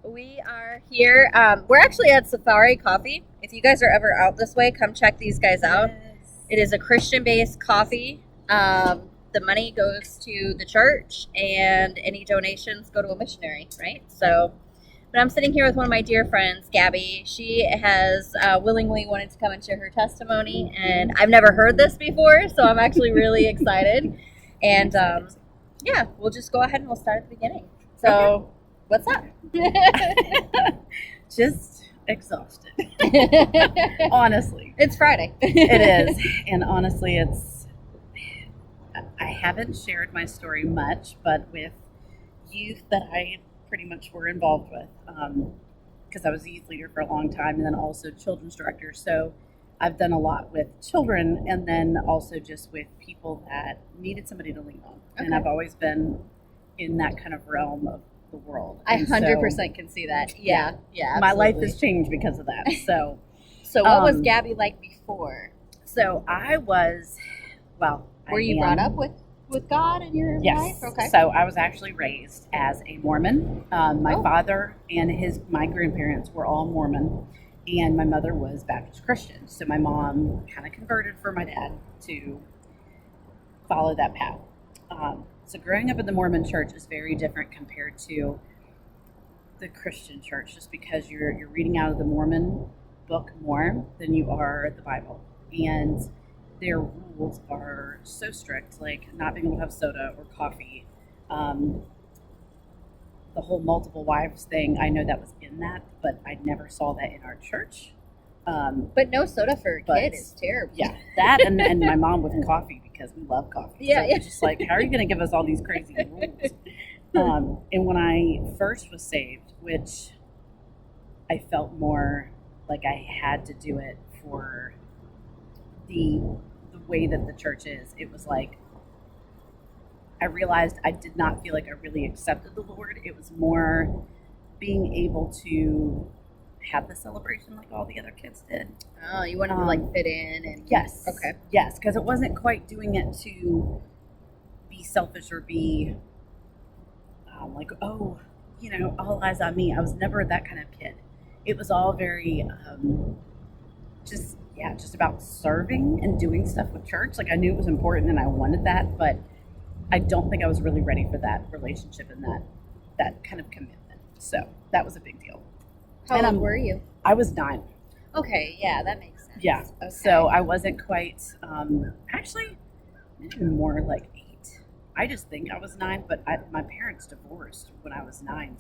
We are here. We're actually at Safari Coffee. If you guys are ever out this way, come check these guys out. Yes. It is a Christian-based coffee. The money goes to the church, and any donations go to a missionary, right? But I'm sitting here with one of my dear friends, Gabby. She has willingly wanted to come and share her testimony, and I've never heard this before, so I'm actually really excited. And yeah, we'll just go ahead and we'll start at the beginning. So, Okay. What's up? Just exhausted. Honestly. It's Friday. It is. And honestly, I haven't shared my story much, but with youth that I pretty much were involved with, because I was a youth leader for a long time and then also children's director. So I've done a lot with children and then also just with people that needed somebody to lean on. Okay. And I've always been in that kind of realm of the world. I And 100% can see that. Yeah. my life absolutely. has changed because of that. So, So, what was um, Gabby like before? so I was, well, Were you brought up with God in your Yes. life? Okay. So I was actually raised as a Mormon. My Oh. father and my grandparents were all Mormon, and my mother was Baptist Christian. So my mom kind of converted for my dad to follow that path. So growing up in the Mormon church is very different compared to the Christian church, just because you're reading out of the Mormon book more than you are the Bible, and their rules are so strict, like not being able to have soda or coffee. The whole multiple wives thing, I know that was in that, but I never saw that in our church. But no soda for a But- kid is terrible. Yeah, that and my mom with coffee because we love coffee. Yeah, So it's just like, how are you going to give us all these crazy rules? And when I first was saved, which I felt more like I had to do it for the way that the church is, it was like I realized I did not feel like I really accepted the Lord. It was more being able to have the celebration like all the other kids did. Oh, you wanted to like fit in and Yes. Okay. Yes, because it wasn't quite doing it to be selfish or be like, oh, all eyes on me. I was never that kind of kid. It was all very just about serving and doing stuff with church. Like I knew it was important and I wanted that, but I don't think I was really ready for that relationship and that kind of commitment. So that was a big deal. How And old were you? I was 9. Okay, yeah, that makes sense. Yeah. Okay. So I wasn't quite, actually, maybe more like 8. I just think I was 9, but my parents divorced when I was 9,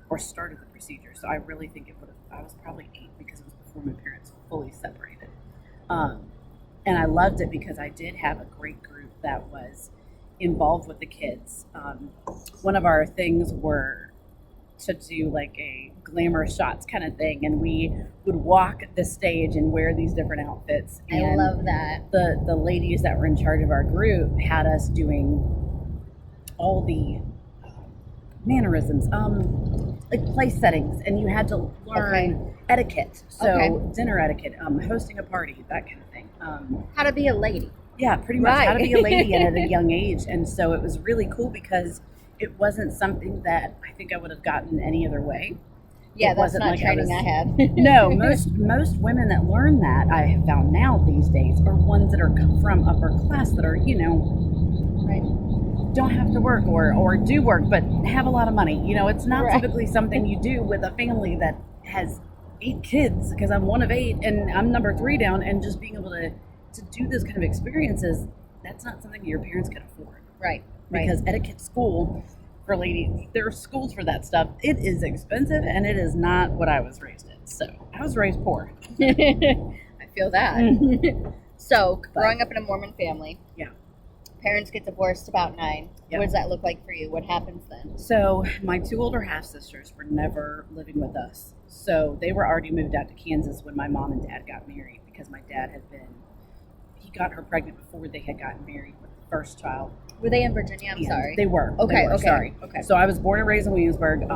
or started the procedure. So I really think I was probably 8 because it was before my parents fully separated. And I loved it because I did have a great group that was involved with the kids. One of our things were to do like a glamour shots kind of thing, and we would walk the stage and wear these different outfits. I And love that. the ladies that were in charge of our group had us doing all the mannerisms, like place settings, and you had to learn etiquette. So Okay. dinner etiquette, hosting a party, that kind of thing. How to be a lady. Yeah, pretty much how to Right. be a lady and at a young age. And so it was really cool because it wasn't something that I think I would have gotten any other way. Yeah, It that's wasn't not like I training was- I had. No, most women that learn that, I have found now these days, are ones that are from upper class that are, Right. don't have to work or do work but have a lot of money. It's not Right. typically something you do with a family that has 8 kids, because I'm one of 8 and I'm number 3 down, and just being able to do this kind of experiences, that's not something your parents can afford. Right. Because etiquette school for ladies, there are schools for that stuff. It is expensive and it is not what I was raised in. So I was raised poor. I feel that. So, growing up in a Mormon family, Yeah. parents get divorced about 9. Yep. What does that look like for you? What happens then? So my 2 older half sisters were never living with us. So they were already moved out to Kansas when my mom and dad got married, because my dad he got her pregnant before they had gotten married with the first child. Were they in Virginia? I'm And sorry. They were. Okay, They were, okay, Sorry. okay. So I was born and raised in Williamsburg.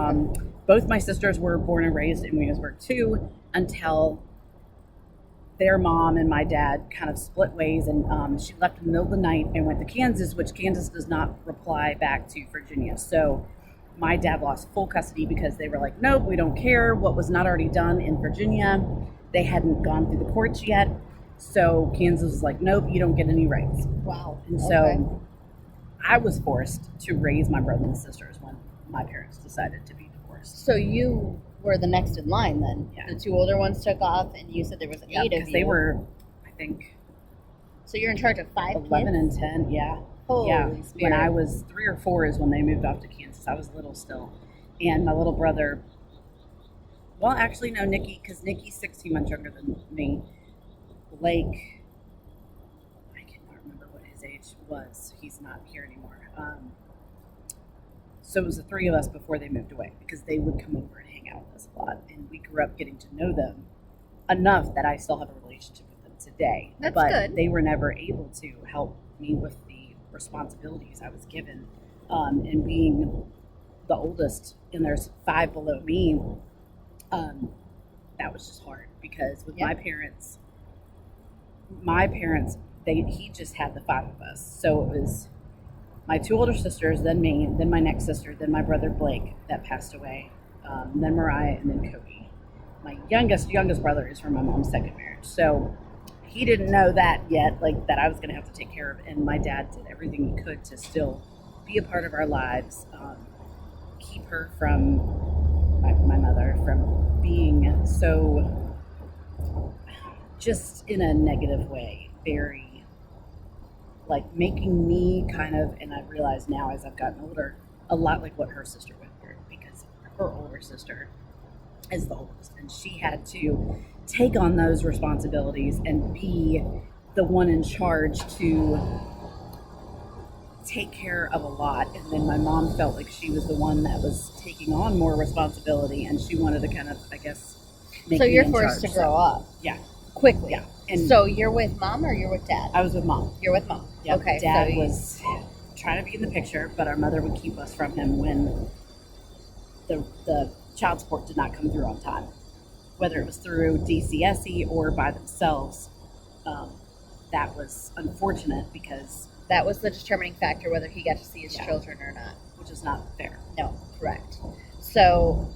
Both my sisters were born and raised in Williamsburg too, until their mom and my dad kind of split ways, and she left in the middle of the night and went to Kansas, which Kansas does not reply back to Virginia. So my dad lost full custody because they were like, nope, we don't care what was not already done in Virginia. They hadn't gone through the courts yet. So Kansas was like, nope, you don't get any rights. Wow. And so I was forced to raise my brother and sisters when my parents decided to be divorced. So you were the next in line then? Yeah. The two older ones took off, and you said there was 8 of you. They were, I think, So you're in charge of 5 11 kids? and 10, yeah. Holy yeah. Spirit. When I was 3 or 4 is when they moved off to Kansas. I was little still. And my little brother, well, actually, no, Nikki, because Nikki's 16 months younger than me. Blake, I cannot remember what his age was. He's not here anymore. So it was the 3 of us before they moved away, because they would come over and hang out with us a lot. And we grew up getting to know them enough that I still have a relationship with them today. That's but good. They were never able to help me with the responsibilities I was given. And being the oldest, and there's 5 below me, that was just hard, because with my parents, he just had the 5 of us. So it was my 2 older sisters, then me, then my next sister, then my brother Blake that passed away, then Mariah, and then Cody. My youngest brother is from my mom's second marriage. So he didn't know that yet, like that I was going to have to take care of. And my dad did everything he could to still be a part of our lives, keep her from, my mother, from being so, just in a negative way, very, like making me kind of, and I've realized now as I've gotten older, a lot like what her sister went through, because her older sister is the oldest, and she had to take on those responsibilities and be the one in charge to take care of a lot. And then my mom felt like she was the one that was taking on more responsibility, and she wanted to kind of, I guess, make So me you're in forced charge. to grow up Yeah. quickly. Yeah. And So you're with mom or you're with dad? I was with mom. You're with mom. Yeah. Okay. Dad so was trying to be in the picture, but our mother would keep us from him when the child support did not come through on time, whether it was through DCSE or by themselves. That was unfortunate, because that was the determining factor whether he got to see his children or not. which is not fair. No, correct. So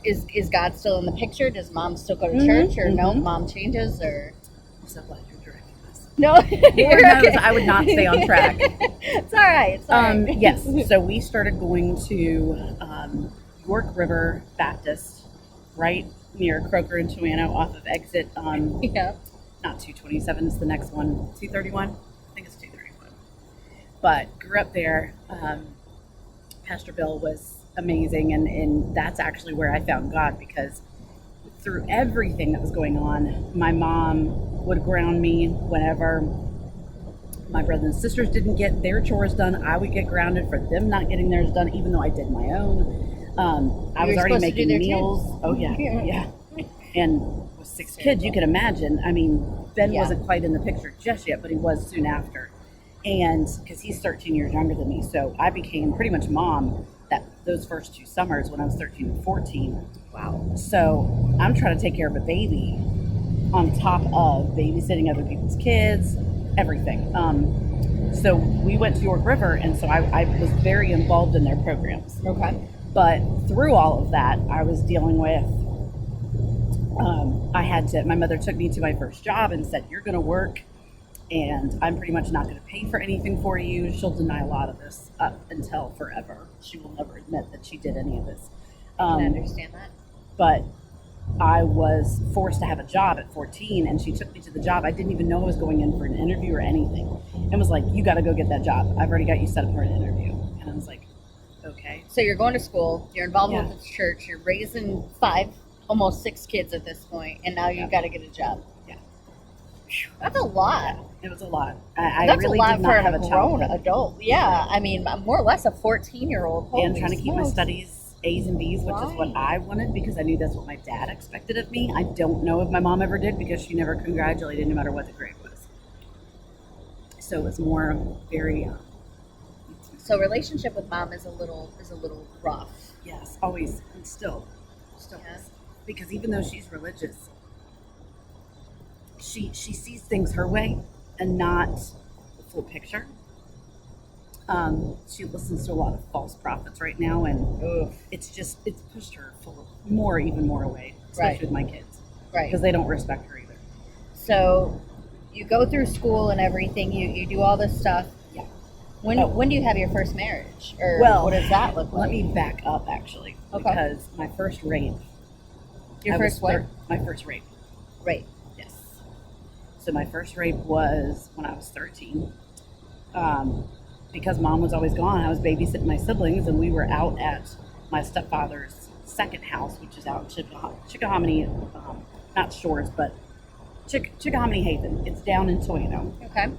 is God still in the picture? Does mom still go to church, or no, mom changes, or? I'm so glad you're directing this. No, Lord knows I would not stay on track. It's all right. It's all right. Yes, so we started going to York River Baptist, right near Croker and Chowano, off of exit. Yeah. Not 227 is the next one. 231? I think it's 231. But grew up there. Pastor Bill was amazing, and that's actually where I found God, because through everything that was going on, my mom would ground me whenever my brothers and sisters didn't get their chores done. I would get grounded for them not getting theirs done, even though I did my own. I was already making meals. Oh, yeah. Yeah. And with 6 kids, you can imagine. I mean, Ben wasn't quite in the picture just yet, but he was soon after. And because he's 13 years younger than me, so I became pretty much mom those first 2 summers when I was 13 and 14. Wow. So I'm trying to take care of a baby on top of babysitting other people's kids, everything. So we went to York River, and so I was very involved in their programs. Okay. But through all of that, I was dealing with, my mother took me to my first job and said, you're going to work, and I'm pretty much not going to pay for anything for you. She'll deny a lot of this up until forever. She will never admit that she did any of this. I can understand that. But I was forced to have a job at 14, and she took me to the job. I didn't even know I was going in for an interview or anything, and was like, you got to go get that job. I've already got you set up for an interview. And I was like, okay. So you're going to school, you're involved with the church, you're raising 5, almost 6 kids at this point, and now you've got to get a job. Yeah. That's a lot. It was a lot. That's really a lot did not for have a a grown childhood. adult. Yeah, I mean, more or less a 14-year-old. And trying to keep my studies A's and B's, which is what I wanted, because I knew that's what my dad expected of me. I don't know if my mom ever did, because she never congratulated no matter what the grade was. So it was more very... So relationship with mom is a little rough. Yes, always, and still is. Because even though she's religious, she sees things her way and not the full picture. She listens to a lot of false prophets right now, and Oof. it's pushed her even more away, especially Right. with my kids, Right. because they don't respect her either. So you go through school and everything. You do all this stuff. Yeah. When do you have your first marriage, or Well, what does that look like? Let me back up actually, Okay. because my first rape. Your first what? My first rape. Right. Yes. So my first rape was when I was 13. Because mom was always gone, I was babysitting my siblings, and we were out at my stepfather's second house, which is out in Chickahominy, not Shores, but Chickahominy Haven. It's down in Toledo, Okay.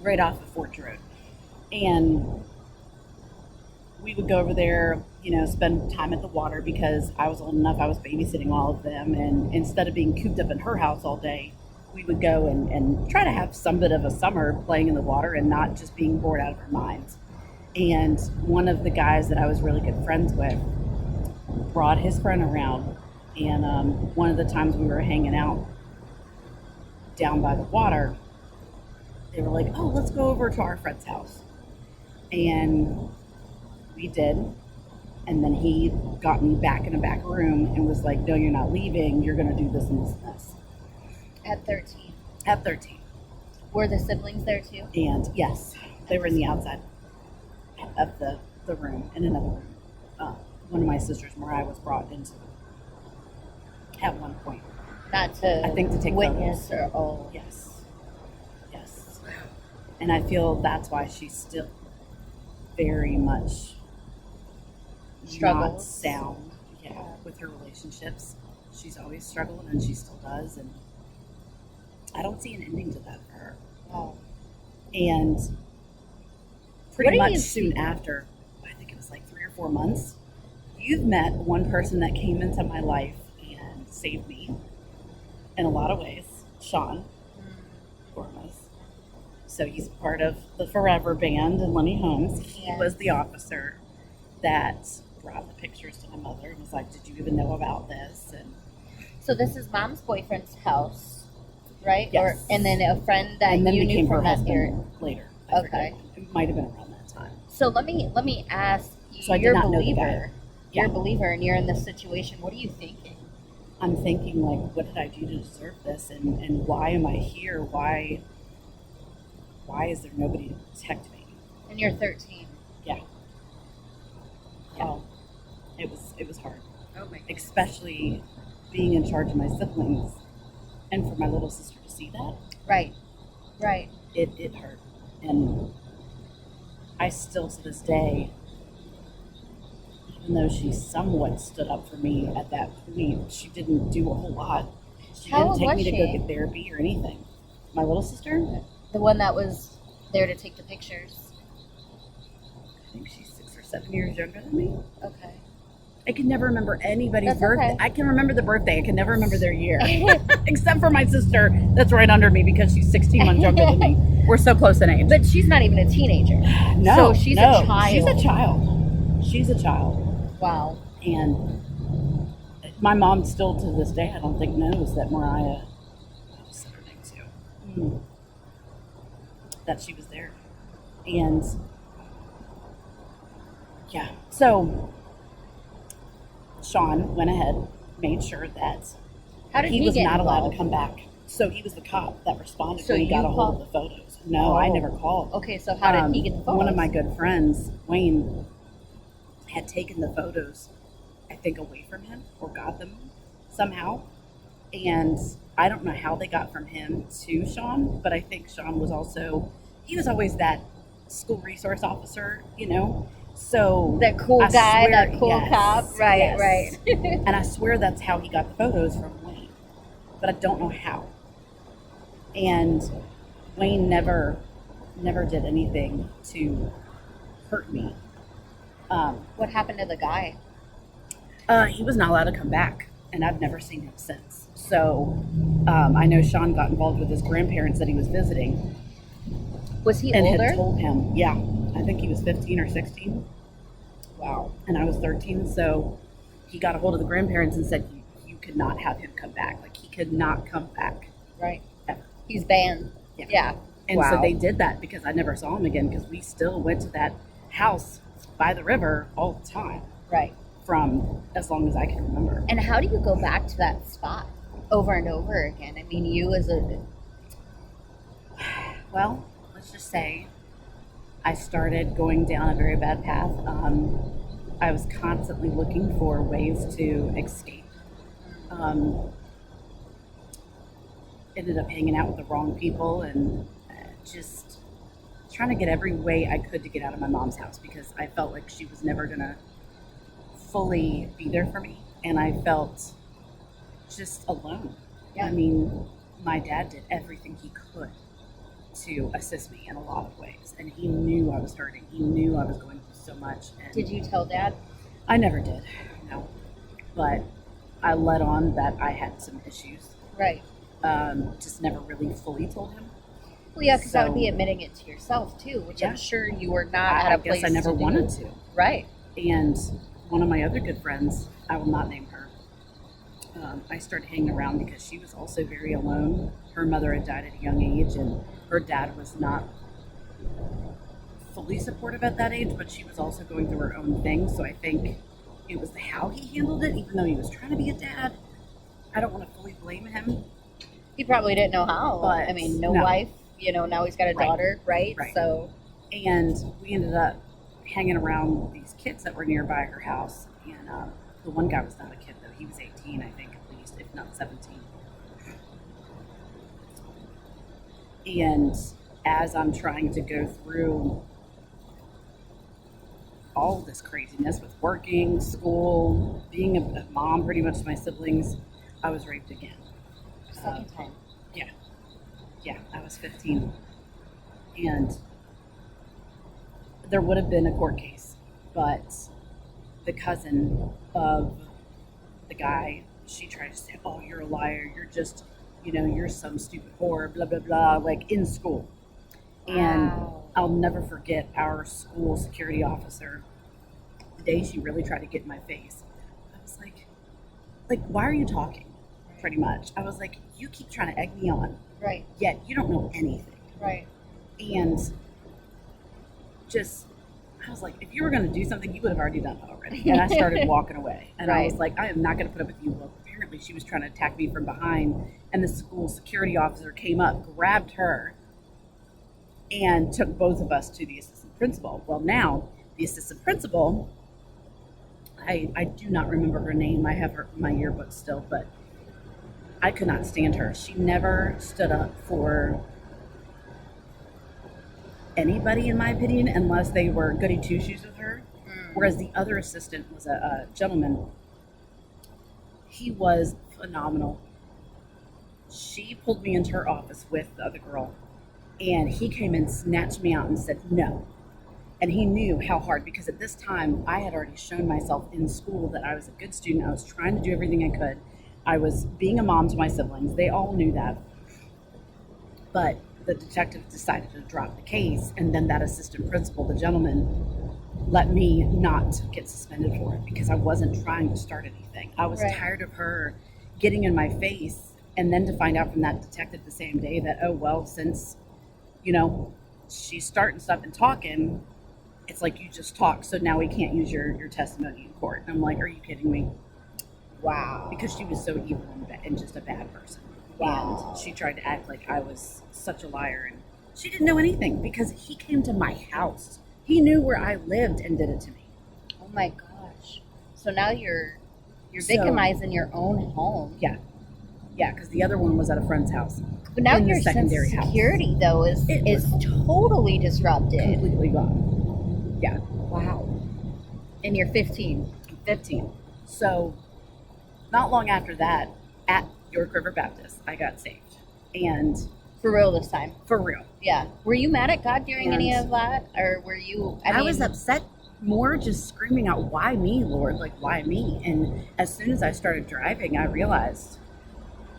right off of Fort Road. And we would go over there, spend time at the water, because I was old enough, I was babysitting all of them. And instead of being cooped up in her house all day, we would go and try to have some bit of a summer playing in the water and not just being bored out of our minds. And one of the guys that I was really good friends with brought his friend around. And one of the times we were hanging out down by the water, they were like, oh, let's go over to our friend's house. And we did. And then he got me back in a back room and was like, no, you're not leaving. You're going to do this and this and this. At 13. At 13. Were the siblings there too? And yes, they were in the outside of the room, in another room. One of my sisters, Mariah, was brought into at one point. Not to, I think, to take witness photos. or Yes. And I feel that's why she's still very much struggles. not sound. Yeah, with her relationships. She's always struggled, and she still does. And I don't see an ending to that for her. Wow. And pretty much soon after, I think it was like 3 or 4 months, you've met one person that came into my life and saved me in a lot of ways. Sean, foremost. So he's part of the Forever Band in Lenny Holmes. He was the officer that brought the pictures to my mother and was like, did you even know about this? And so this is mom's boyfriend's house, right? Yes. Or, and then a friend that and then you became knew from her that area. husband later. Okay. It might have been around that time. So let me ask you, So I did you're a not know the guy. believer. You're a believer and you're in this situation. What are you thinking? I'm thinking, like, what did I do to deserve this? And why am I here? Why is there nobody to protect me? And you're 13. Yeah. Oh. It was hard. Oh my God. Especially being in charge of my siblings, and for my little sister to see that. Right. It hurt. And I still, to this day, even though she somewhat stood up for me at that point, she didn't do a whole lot. She How didn't old take was me to she? go get therapy or anything. My little sister, The one that was there to take the pictures. I think she's 6 or 7 years younger than me. Okay. I can never remember anybody's That's birthday. okay. I can remember the birthday. I can never remember their year. Except for my sister that's right under me, because she's 16 months younger than me. We're so close in age. But she's not even a teenager. No, So she's a child. She's a child. Wow. And my mom still, to this day, I don't think knows that Mariah, what was her name too? That she was there. And yeah, so Sean went ahead, made sure that How did he was get not allowed involved? to come back. So he was the cop that responded So when he got you a hold called? of the photos. No, I Oh. never called. Okay, so how did he get the photos? One of my good friends, Wayne, had taken the photos, I think, away from him, or got them somehow. And I don't know how they got from him to Sean, but I think Sean was he was always that school resource officer, So That cool I guy, swear- that cool yes, cop. Right, yes. right. And I swear that's how he got the photos from Wayne, but I don't know how. And Wayne never did anything to hurt me. What happened to the guy? He was not allowed to come back, and I've never seen him since. So I know Sean got involved with his grandparents that he was visiting, Was he and older? had told him, yeah, I think he was 15 or 16. Wow. And I was 13, so he got a hold of the grandparents and said, you could not have him come back. Like, he could not come back. Right. Ever. He's banned. Yeah. Yeah. And Wow. so they did that, because I never saw him again, because we still went to that house by the river all the time Right. from as long as I can remember. And how do you go back to that spot over and over again? I mean, you as a Well, let's just say I started going down a very bad path. I was constantly looking for ways to escape. Ended up hanging out with the wrong people and just trying to get every way I could to get out of my mom's house because I felt like she was never going to fully be there for me. And I felt just alone. Yeah. I mean, my dad did everything he could to assist me in a lot of ways. And he knew I was hurting. He knew I was going through so much. And Did you tell Dad? I never did, no. But I let on that I had some issues. Right. Just never really fully told him. Well, yeah, because that would So- be admitting it to yourself too, which Yeah. I'm sure you were not at I a place guess I never to do. wanted to. Right. And one of my other good friends, I will not name her, I started hanging around because she was also very alone. Her mother had died at a young age, and her dad was not fully supportive at that age, but she was also going through her own thing. So I think it was how he handled it, even though he was trying to be a dad. I don't want to fully blame him. He probably didn't know how. But I mean, no no. wife, now he's got a Right. daughter, right? Right. So, And we ended up hanging around these kids that were nearby her house. And the one guy was not a kid, though. He was 18, I think, at least, if not 17. And as I'm trying to go through all this craziness with working, school, being a mom pretty much to my siblings, I was raped again. second time. Yeah, I was 15. And there would have been a court case, but the cousin of the guy, she tried to say, oh, you're a liar. You're just, you're some stupid whore, blah, blah, blah, like in school. And Wow. I'll never forget our school security officer, the day she really tried to get in my face. I was like, why are you talking? Pretty much. I was like, you keep trying to egg me on, Right. yet you don't know anything. Right. And just, I was like, if you were going to do something, you would have already done it already. And I started walking away. And I was Right. like, I am not going to put up with you. Well, apparently she was trying to attack me from behind. And the school security officer came up, grabbed her, and took both of us to the assistant principal. Well, now, the assistant principal, I do not remember her name. I have my yearbook still, but I could not stand her. She never stood up for anybody, in my opinion, unless they were goody two-shoes with her. Whereas the other assistant was a gentleman. He was phenomenal. She pulled me into her office with the other girl, and he came and snatched me out and said no. And he knew how hard, because at this time I had already shown myself in school that I was a good student. I was trying to do everything I could. I was being a mom to my siblings. They all knew that. But the detective decided to drop the case, and then that assistant principal, the gentleman, let me not get suspended for it because I wasn't trying to start anything. I was Right. tired of her getting in my face, and then to find out from that detective the same day that, oh, well, since, she's starting stuff and talking, it's like you just talk, so now we can't use your testimony in court. And I'm like, are you kidding me? Wow. Because she was so evil and just a bad person. Wow. And she tried to act like I was such a liar, and she didn't know anything because he came to my house. He knew where I lived and did it to me. Oh my gosh. So now you're So- victimized in your own home. Yeah, because the other one was at a friend's house. But now In the your sense of secondary house. security though is It is totally disrupted. Completely gone. Yeah, Wow. And you're 15. 15. So not long after that, at York River Baptist, I got saved. And For real this time. for real. Yeah. Were you mad at God during any And- of that? Or were you I was mean, upset, more just screaming out, why me, Lord? Like, why me? And as soon as I started driving, I realized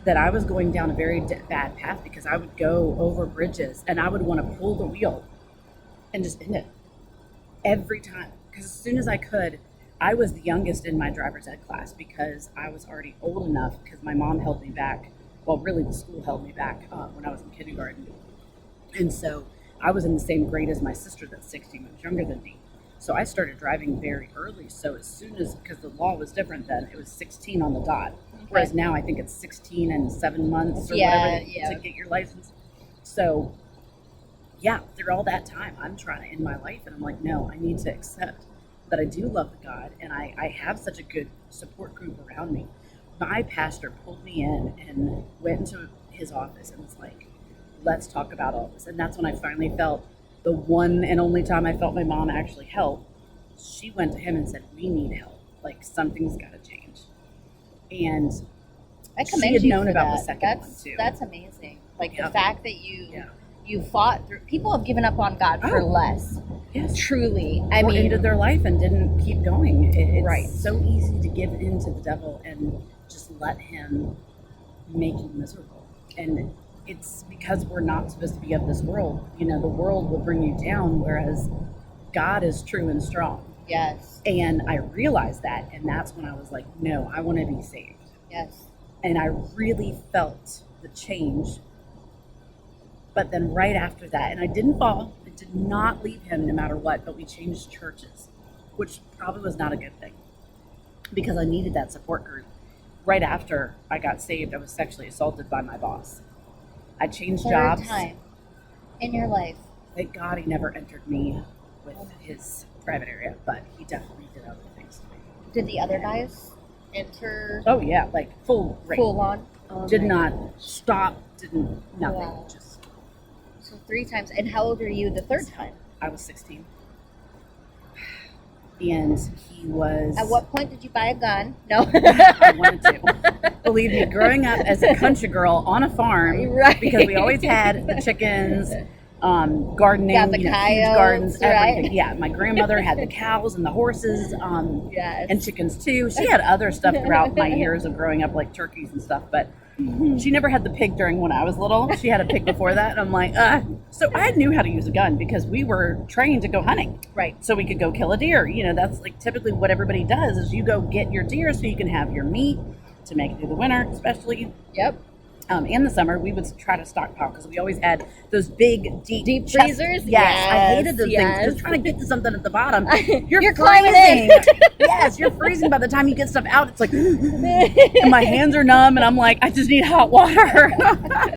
that I was going down a very bad path, because I would go over bridges and I would want to pull the wheel and just end it every time. Because as soon as I could, I was the youngest in my driver's ed class because I was already old enough, because my mom held me back. Well, really the school held me back when I was in kindergarten. And so I was in the same grade as my sister that's 16 months younger than me. So I started driving very early. So as soon as, because the law was different then, it was 16 on the dot. Whereas now I think it's 16 and 7 months or whatever to get your license. So yeah, through all that time, I'm trying to end my life. And I'm like, no, I need to accept that I do love God. And I have such a good support group around me. My pastor pulled me in and went into his office and was like, let's talk about all this. And that's when I finally felt the one and only time I felt my mom actually help. She went to him and said, we need help. Like, something's got to change. And I commend she had you known for about that. the second one too. That's amazing. Like Yeah. the fact that you fought through. People have given up on God for less. Yes. Truly, I mean, ended their life and didn't keep going. It's so easy to give in to the devil and just let him make you miserable. And it's because we're not supposed to be of this world. You know, the world will bring you down, whereas God is true and strong. Yes. And I realized that, and that's when I was like, no, I want to be saved. Yes. And I really felt the change. But then right after that, and I didn't fall, I did not leave him no matter what, but we changed churches, which probably was not a good thing because I needed that support group. Right after I got saved, I was sexually assaulted by my boss. I changed jobs. Third time in your life. Thank God he never entered me with his private area, but he definitely did other things to me. Did the other guys enter Oh yeah, like full rape. full on? Oh Did my not gosh. stop, didn't, nothing. Wow. Just, So 3 times. And how old are you the third time? I was 16. And he was... At what point did you buy a gun? No. I wanted to. Believe me, growing up as a country girl on a farm, Right. because we always had the chickens, gardening, Yeah, the huge coyotes, gardens, everything. right? Yeah, my grandmother had the cows and the horses, Yes. and chickens too. She had other stuff throughout my years of growing up, like turkeys and stuff, but she never had the pig during when I was little. She had a pig before that, and I'm like, So I knew how to use a gun because we were trained to go hunting. Right. So we could go kill a deer. You know, that's like typically what everybody does is you go get your deer so you can have your meat to make it through the winter, especially. Yep. In the summer, we would try to stockpile because we always had those big, deep chest- freezers? Yes, I Yes, hated those yes. things. Just trying to get to something at the bottom. You're climbing in. Yes, you're freezing by the time you get stuff out. It's like, and my hands are numb, and I'm like, I just need hot water.